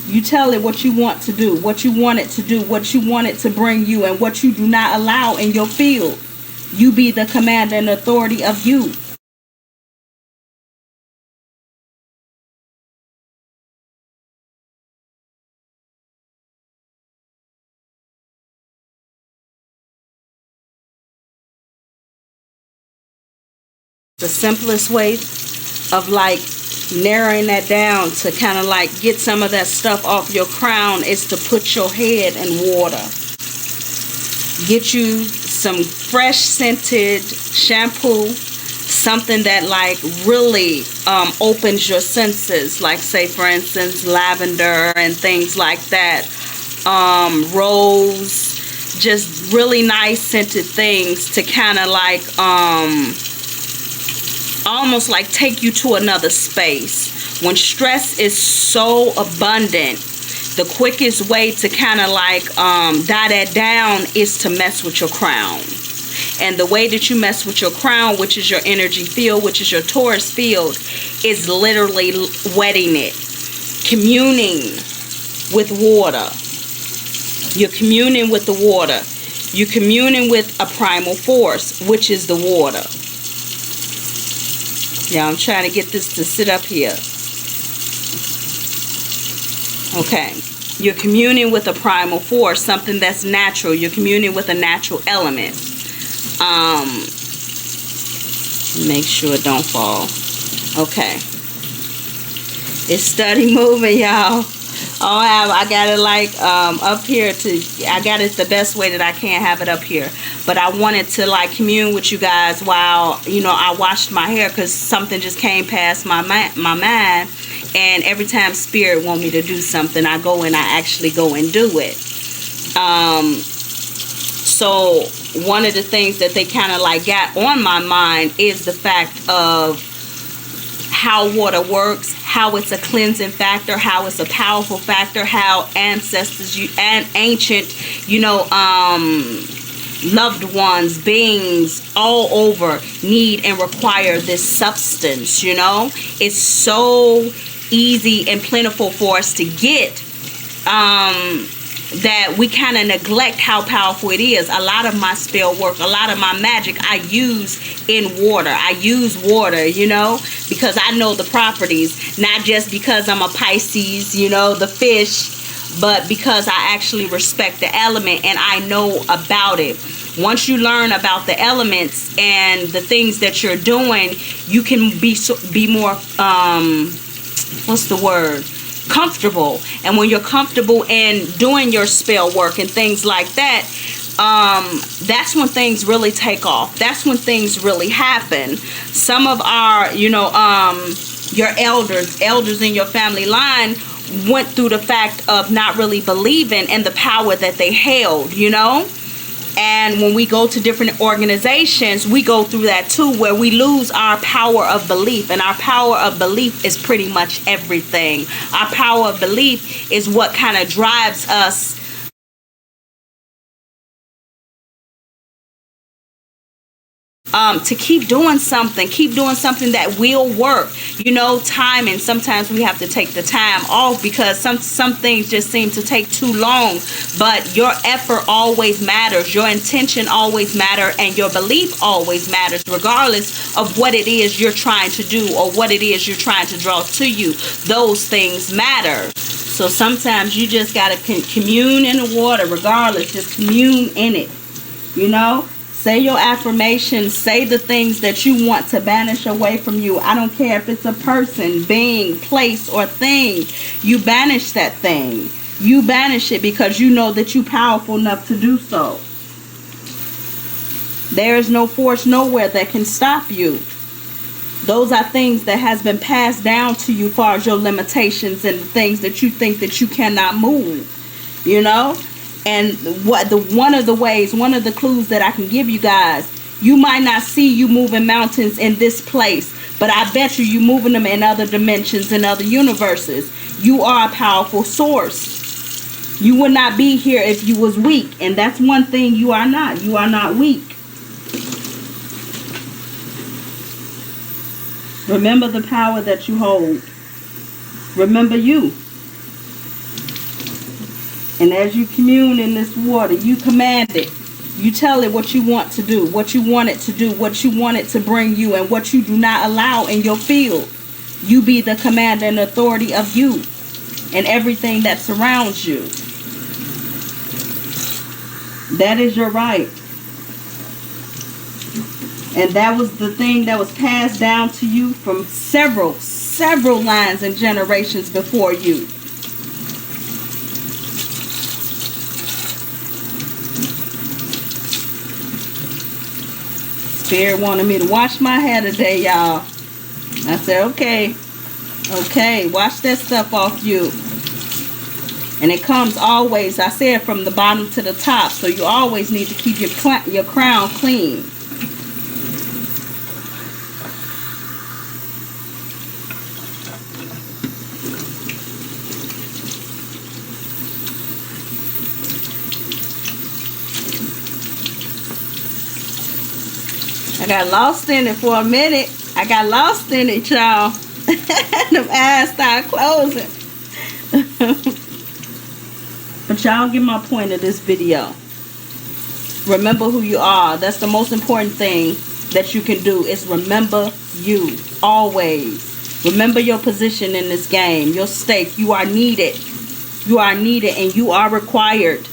You tell it what you want to do, what you want it to do, what you want it to bring you, and what you do not allow in your field. You be the commander and authority of you. The simplest way of like narrowing that down to kind of like get some of that stuff off your crown is to put your head in water. Get you some fresh scented shampoo, something that like really opens your senses, like say for instance lavender and things like that, rose, just really nice scented things to kind of like almost like take you to another space. When stress is so abundant, the quickest way to kind of like die that down is to mess with your crown. And the way that you mess with your crown, which is your energy field, which is your Taurus field, is literally wetting it, communing with water. You're communing with the water. You're communing with a primal force, which is the water. Yeah, I'm trying to get this to sit up here. Okay. You're communing with a primal force, something that's natural. You're communing with a natural element. Make sure it don't fall. Okay. It's steady moving, y'all. I got it like up here I got it the best way that I can have it up here. But I wanted to like commune with you guys while, you know, I washed my hair, because something just came past my mind. And every time spirit want me to do something, I go and I actually go and do it. So one of the things that they kind of like got on my mind is the fact of how water works, how it's a cleansing factor, how it's a powerful factor, how ancestors and ancient, you know, loved ones, beings all over need and require this substance, you know. It's so easy and plentiful for us to get that we kind of neglect how powerful it is. A lot of my spell work, a lot of my magic I use in water. I use water, you know, because I know the properties, not just because I'm a Pisces, you know, the fish, but because I actually respect the element and I know about it. Once you learn about the elements and the things that you're doing, you can be more what's the word, comfortable. And when you're comfortable in doing your spell work and things like that, that's when things really take off. That's when things really happen. Some of our, you know, your elders in your family line went through the fact of not really believing in the power that they held, you know. And when we go to different organizations, we go through that too, where we lose our power of belief. And our power of belief is pretty much everything. Our power of belief is what kind of drives us to keep doing something that will work. You know, time, and sometimes we have to take the time off because some things just seem to take too long. But your effort always matters, your intention always matters, and your belief always matters, regardless of what it is you're trying to do or what it is you're trying to draw to you. Those things matter. So sometimes you just got to commune in the water, regardless. Just commune in it, you know. Say your affirmations. Say the things that you want to banish away from you. I don't care if it's a person, being, place, or thing. You banish that thing. You banish it because you know that you're powerful enough to do so. There is no force nowhere that can stop you. Those are things that has been passed down to you as far as your limitations and things that you think that you cannot move. You know? And one of the clues that I can give you guys, you might not see you moving mountains in this place, but I bet you moving them in other dimensions, in other universes. You are a powerful source. You would not be here if you was weak, and that's one thing you are not. You are not weak. Remember the power that you hold. Remember you. And as you commune in this water, you command it. You tell it what you want to do, what you want it to do, what you want it to bring you, and what you do not allow in your field. You be the commander and authority of you and everything that surrounds you. That is your right. And that was the thing that was passed down to you from several lines and generations before you. Spirit wanted me to wash my hair today, y'all. I said, okay, wash that stuff off you. And it comes always, I said, from the bottom to the top. So you always need to keep your crown clean. I got lost in it for a minute. I got lost in it, y'all. Them eyes started closing. But y'all get my point of this video. Remember who you are. That's the most important thing that you can do, is remember you. Always. Remember your position in this game. Your stake. You are needed. You are needed and you are required.